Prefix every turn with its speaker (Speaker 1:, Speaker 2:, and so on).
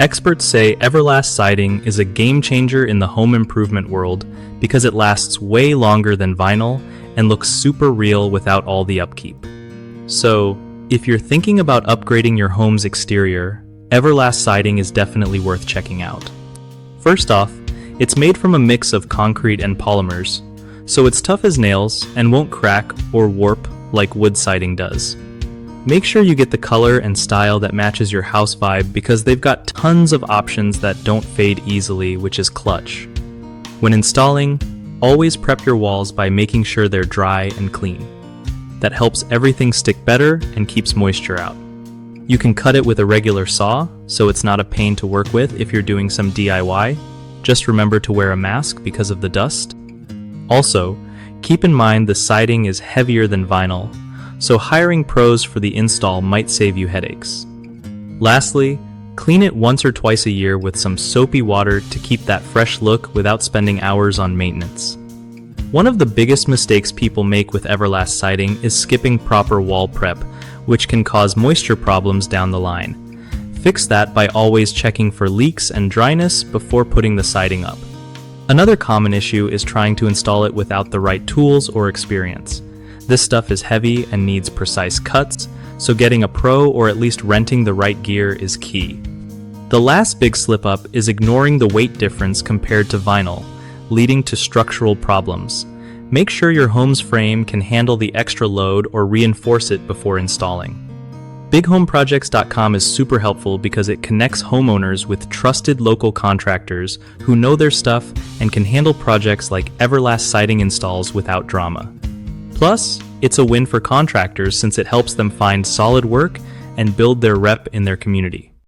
Speaker 1: Experts say Everlast siding is a game changer in the home improvement world because it lasts way longer than vinyl and looks super real without all the upkeep. So, if you're thinking about upgrading your home's exterior, Everlast siding is definitely worth checking out. First off, it's made from a mix of concrete and polymers, so it's tough as nails and won't crack or warp like wood siding does. Make sure you get the color and style that matches your house vibe because they've got tons of options that don't fade easily, which is clutch. When installing, always prep your walls by making sure they're dry and clean. That helps everything stick better and keeps moisture out. You can cut it with a regular saw, so it's not a pain to work with if you're doing some DIY. Just remember to wear a mask because of the dust. Also, keep in mind the siding is heavier than vinyl, so hiring pros for the install might save you headaches. Lastly, clean it once or twice a year with some soapy water to keep that fresh look without spending hours on maintenance. One of the biggest mistakes people make with Everlast siding is skipping proper wall prep, which can cause moisture problems down the line. Fix that by always checking for leaks and dryness before putting the siding up. Another common issue is trying to install it without the right tools or experience. This stuff is heavy and needs precise cuts, so getting a pro or at least renting the right gear is key. The last big slip-up is ignoring the weight difference compared to vinyl, leading to structural problems. Make sure your home's frame can handle the extra load or reinforce it before installing. BigHomeProjects.com is super helpful because it connects homeowners with trusted local contractors who know their stuff and can handle projects like Everlast siding installs without drama. Plus, it's a win for contractors since it helps them find solid work and build their rep in their community.